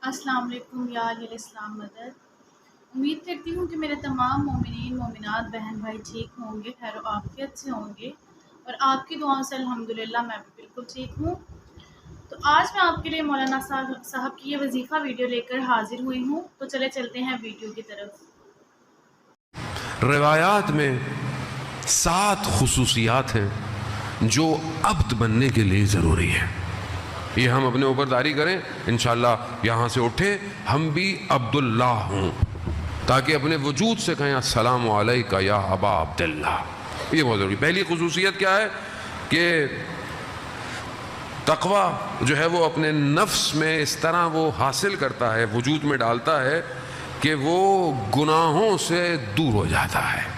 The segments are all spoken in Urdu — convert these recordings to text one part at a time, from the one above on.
السلام علیکم یا اہل الاسلام مدد۔ امید کرتی ہوں کہ میرے تمام مومنین مومنات بہن بھائی ٹھیک ہوں گے، خیر و عافیت سے ہوں گے، اور آپ کی دعاؤں سے الحمدللہ میں بھی بالکل ٹھیک ہوں۔ تو آج میں آپ کے لیے مولانا صاحب کی یہ وظیفہ ویڈیو لے کر حاضر ہوئی ہوں، تو چلتے ہیں ویڈیو کی طرف۔ روایات میں 7 خصوصیات ہیں جو عبد بننے کے لیے ضروری ہے۔ یہ ہم اپنے اوپر داری کریں، انشاءاللہ یہاں سے اٹھیں ہم بھی عبداللہ ہوں، تاکہ اپنے وجود سے کہیں السلام علیکہ یا ابا عبداللہ۔ یہ بہت ضروری۔ پہلی خصوصیت کیا ہے کہ تقویٰ جو ہے وہ اپنے نفس میں اس طرح وہ حاصل کرتا ہے، وجود میں ڈالتا ہے کہ وہ گناہوں سے دور ہو جاتا ہے۔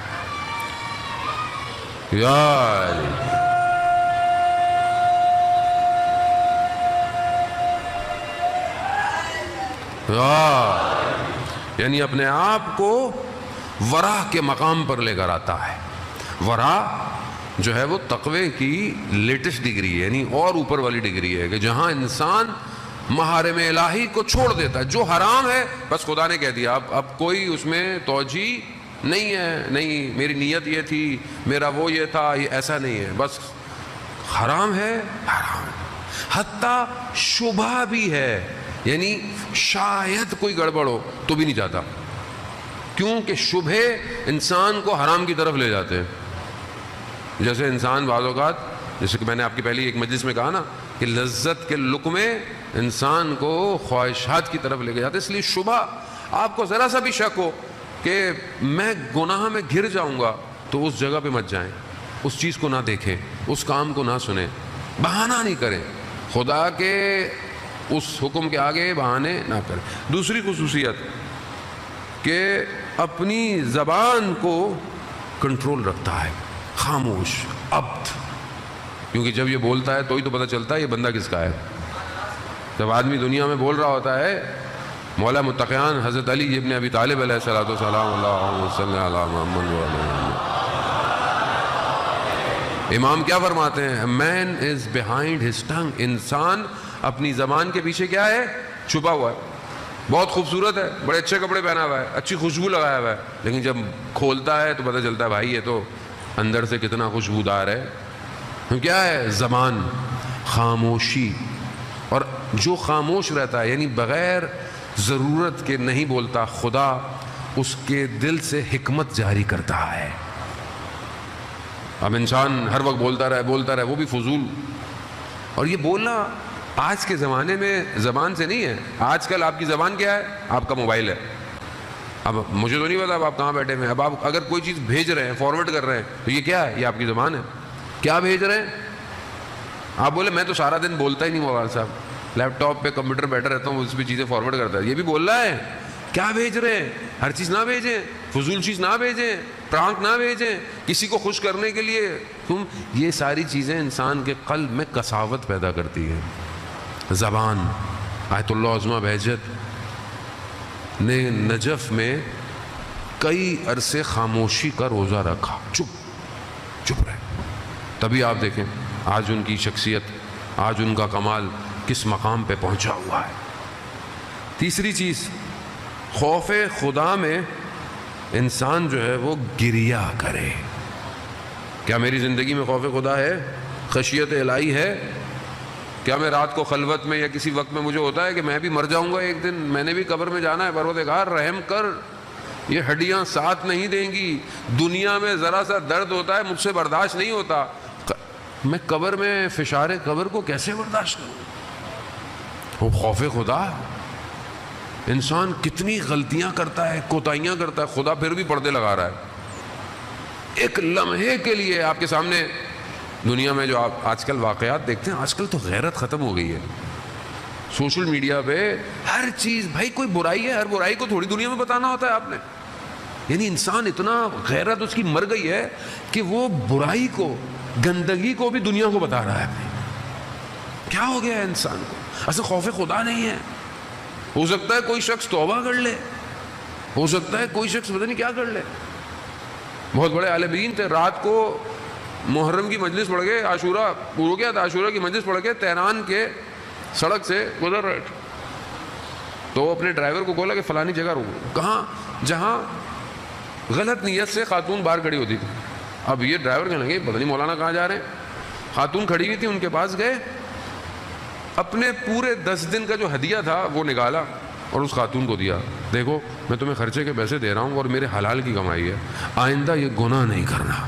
یعنی اپنے آپ کو ورع کے مقام پر لے کر آتا ہے۔ ورع جو ہے وہ تقوی کی لیٹسٹ ڈگری ہے، یعنی اور اوپر والی ڈگری ہے کہ جہاں انسان محارم الہی کو چھوڑ دیتا ہے۔ جو حرام ہے بس خدا نے کہہ دیا، اب کوئی اس میں توجہ نہیں ہے، نہیں میری نیت یہ تھی، میرا وہ یہ تھا، یہ ایسا نہیں ہے، بس حرام ہے حرام ہے۔ حتیٰ شبہ بھی ہے، یعنی شاید کوئی گڑبڑ ہو تو بھی نہیں چاہتا، کیونکہ شبہے انسان کو حرام کی طرف لے جاتے ہیں۔ جیسے انسان بعض اوقات، جیسے کہ میں نے آپ کی پہلی ایک مجلس میں کہا نا کہ لذت کے لقمے انسان کو خواہشات کی طرف لے کے جاتے ہیں۔ اس لیے شبہ، آپ کو ذرا سا بھی شک ہو کہ میں گناہ میں گر جاؤں گا تو اس جگہ پہ مت جائیں، اس چیز کو نہ دیکھیں، اس کام کو نہ سنیں، بہانہ نہیں کریں، خدا کے اس حکم کے آگے بہانے نہ کریں۔ دوسری خصوصیت کہ اپنی زبان کو کنٹرول رکھتا ہے، خاموش عبد، کیونکہ جب یہ بولتا ہے تو ہی تو پتہ چلتا ہے یہ بندہ کس کا ہے۔ جب آدمی دنیا میں بول رہا ہوتا ہے، مولا متقیان حضرت علی ابن ابی طالب علیہ الصلوۃ والسلام اللہم صلی علی محمد و علی محمد، امام کیا فرماتے ہیں؟ مین از بیہائنڈ ہز ٹنگ، انسان اپنی زبان کے پیچھے کیا ہے؟ چھپا ہوا ہے۔ بہت خوبصورت ہے، بڑے اچھے کپڑے پہنا ہوا ہے، اچھی خوشبو لگایا ہوا ہے، لیکن جب کھولتا ہے تو پتہ چلتا ہے بھائی یہ تو اندر سے کتنا خوشبودار ہے۔ کیا ہے؟ زبان، خاموشی۔ اور جو خاموش رہتا ہے، یعنی بغیر ضرورت کے نہیں بولتا، خدا اس کے دل سے حکمت جاری کرتا ہے۔ اب انسان ہر وقت بولتا رہے، وہ بھی فضول۔ اور یہ بولنا آج کے زمانے میں زبان سے نہیں ہے، آج کل آپ کی زبان کیا ہے؟ آپ کا موبائل ہے۔ اب مجھے تو نہیں پتا اب آپ کہاں بیٹھے ہوئے ہیں، اب آپ اگر کوئی چیز بھیج رہے ہیں، فارورڈ کر رہے ہیں، تو یہ کیا ہے؟ یہ آپ کی زبان ہے۔ کیا بھیج رہے ہیں؟ آپ بولے میں تو سارا دن بولتا ہی نہیں مولانا صاحب، لیپ ٹاپ پہ کمپیوٹر بیٹھا رہتا ہوں، اس پہ چیزیں فارورڈ کرتا ہے، یہ بھی بول رہا ہے۔ کیا بھیج رہے ہیں؟ ہر چیز نہ بھیجیں، فضول چیز نہ بھیجیں، پرانک نہ بھیجیں، کسی کو خوش کرنے کے لیے یہ ساری چیزیں انسان کے قلب میں قساوت پیدا کرتی ہیں۔ زبان، آیت اللہ عظمہ بہجت نے نجف میں کئی عرصے خاموشی کا روزہ رکھا، چپ رہے، تبھی آپ دیکھیں آج ان کی شخصیت، آج ان کا کمال کس مقام پہ پہنچا ہوا ہے۔ تیسری چیز، خوف خدا میں انسان جو ہے وہ گریہ کرے۔ کیا میری زندگی میں خوف خدا ہے؟ خشیت الہی ہے؟ کیا میں رات کو خلوت میں یا کسی وقت میں مجھے ہوتا ہے کہ میں بھی مر جاؤں گا ایک دن، میں نے بھی قبر میں جانا ہے، پروردگار رحم کر، یہ ہڈیاں ساتھ نہیں دیں گی، دنیا میں ذرا سا درد ہوتا ہے مجھ سے برداشت نہیں ہوتا، میں قبر میں فشار قبر کو کیسے برداشت کروں؟ وہ خوف خدا۔ انسان کتنی غلطیاں کرتا ہے، کوتاہیاں کرتا ہے، خدا پھر بھی پردے لگا رہا ہے۔ ایک لمحے کے لیے آپ کے سامنے دنیا میں جو آپ آج کل واقعات دیکھتے ہیں، آج کل تو غیرت ختم ہو گئی ہے۔ سوشل میڈیا پہ ہر چیز، بھائی کوئی برائی ہے، ہر برائی کو تھوڑی دنیا میں بتانا ہوتا ہے آپ نے، یعنی انسان اتنا غیرت اس کی مر گئی ہے کہ وہ برائی کو، گندگی کو بھی دنیا کو بتا رہا ہے۔ کیا ہو گیا ہے انسان کو؟ اصل خوف خدا نہیں ہے۔ ہو سکتا ہے کوئی شخص توبہ کر لے، ہو سکتا ہے کوئی شخص پتہ نہیں کیا کر لے۔ بہت بڑے عالم دین تھے، رات کو محرم کی مجلس پڑھ کے عاشورہ ہو گیا تھا، عاشورہ کی مجلس پڑھ کے تہران کے سڑک سے گزر رہے تھے، تو اپنے ڈرائیور کو بولا کہ فلانی جگہ رکو، کہاں؟ جہاں غلط نیت سے خاتون باہر کھڑی ہوتی تھی. اب یہ ڈرائیور کہنے لگے پتہ نہیں مولانا کہاں جا رہے ہیں. خاتون کھڑی ہوئی تھی، ان کے پاس گئے، اپنے پورے 10 دن کا جو ہدیہ تھا وہ نکالا اور اس خاتون کو دیا. دیکھو میں تمہیں خرچے کے پیسے دے رہا ہوں اور میرے حلال کی کمائی ہے، آئندہ یہ گناہ نہیں کرنا.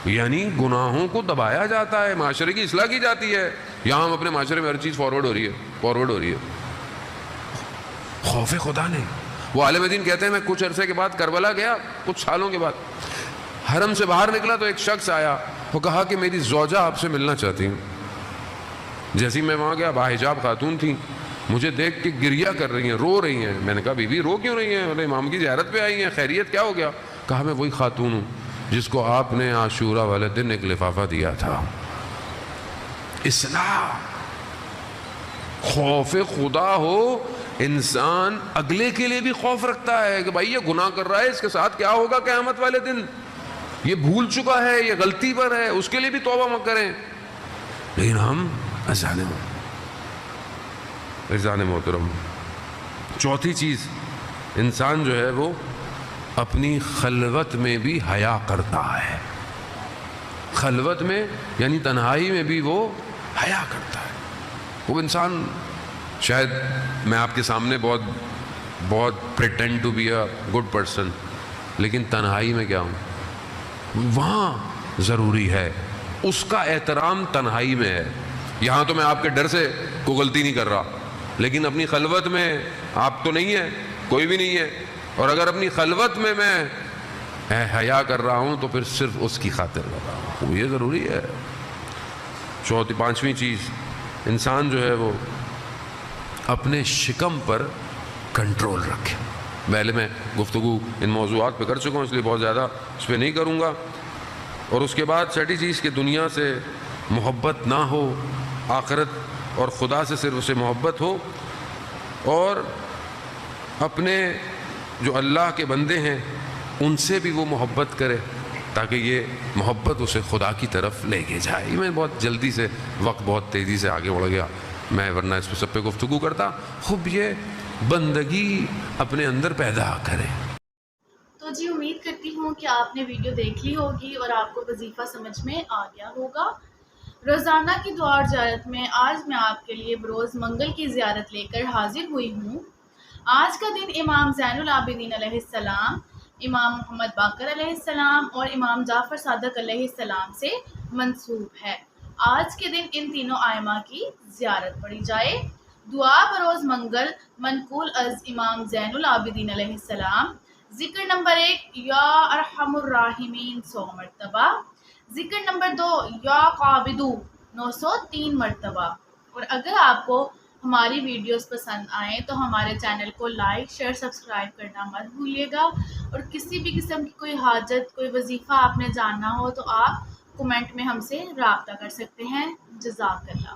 یعنی گناہوں کو دبایا جاتا ہے، معاشرے کی اصلاح کی جاتی ہے. یہاں ہم اپنے معاشرے میں ہر چیز فارورڈ ہو رہی ہے. خوف خدا نہیں. وہ عالم دین کہتے ہیں میں کچھ عرصے کے بعد کربلا گیا، کچھ سالوں کے بعد حرم سے باہر نکلا تو ایک شخص آیا، وہ کہا کہ میری زوجہ آپ سے ملنا چاہتی ہوں. جیسی میں وہاں گیا، باحجاب خاتون تھیں، مجھے دیکھ کے گریہ کر رہی ہیں، رو رہی ہیں. میں نے کہا بی بی رو کیوں رہی ہیں؟ بولے امام کی زیارت پہ آئی ہیں، خیریت کیا ہو گیا؟ کہا میں وہی خاتون ہوں جس کو آپ نے عاشورہ والے دن ایک لفافہ دیا تھا. اصلاح، خوف خدا ہو، انسان اگلے کے لیے بھی خوف رکھتا ہے کہ بھائی یہ گناہ کر رہا ہے، اس کے ساتھ کیا ہوگا قیامت والے دن، یہ بھول چکا ہے، یہ غلطی پر ہے، اس کے لیے بھی توبہ مت کریں. لیکن ہم عزیزان محترم، چوتھی چیز، انسان جو ہے وہ اپنی خلوت میں بھی حیا کرتا ہے. خلوت میں یعنی تنہائی میں بھی وہ حیا کرتا ہے. وہ انسان، شاید میں آپ کے سامنے بہت pretend to be a good person, لیکن تنہائی میں کیا ہوں، وہاں ضروری ہے. اس کا احترام تنہائی میں ہے. یہاں تو میں آپ کے ڈر سے کوئی غلطی نہیں کر رہا، لیکن اپنی خلوت میں آپ تو نہیں ہے، کوئی بھی نہیں ہے، اور اگر اپنی خلوت میں حیا کر رہا ہوں تو پھر صرف اس کی خاطر کر رہا ہوں. یہ ضروری ہے. پانچویں چیز، انسان جو ہے وہ اپنے شکم پر کنٹرول رکھے. پہلے میں گفتگو ان موضوعات پہ کر چکا ہوں، اس لیے بہت زیادہ اس پہ نہیں کروں گا. اور اس کے بعد چھٹی چیز کہ دنیا سے محبت نہ ہو، آخرت اور خدا سے صرف اسے محبت ہو، اور اپنے جو اللہ کے بندے ہیں ان سے بھی وہ محبت کرے تاکہ یہ محبت اسے خدا کی طرف لے کے جائے. میں بہت جلدی سے، وقت بہت تیزی سے آگے بڑھ گیا، میں ورنہ اس پہ سب پہ گفتگو کرتا. خوب یہ بندگی اپنے اندر پیدا کرے. تو جی امید کرتی ہوں کہ آپ نے ویڈیو دیکھ لی ہوگی اور آپ کو وظیفہ سمجھ میں آ گیا ہوگا. روزانہ کی دعا اور زیارت میں آج میں آپ کے لیے بروز منگل کی زیارت لے کر حاضر ہوئی ہوں. آج کا دن امام زین العابدین علیہ السلام، امام محمد باقر علیہ السلام اور امام جعفر صادق علیہ السلام سے منسوب ہے. آج کے دن ان تینوں ائمہ کی زیارت پڑھی جائے. دعا بروز منگل منقول از امام زین العابدین علیہ السلام. ذکر نمبر 1 یا ارحم الراحمین 100 مرتبہ. ذکر نمبر 2 یا قابدو 903 مرتبہ. اور اگر آپ کو ہماری ویڈیوز پسند آئیں تو ہمارے چینل کو لائک، شیئر، سبسکرائب کرنا مت بھولیے گا. اور کسی بھی قسم کی کوئی حاجت، کوئی وظیفہ آپ نے جاننا ہو تو آپ کمنٹ میں ہم سے رابطہ کر سکتے ہیں. جزاک اللہ.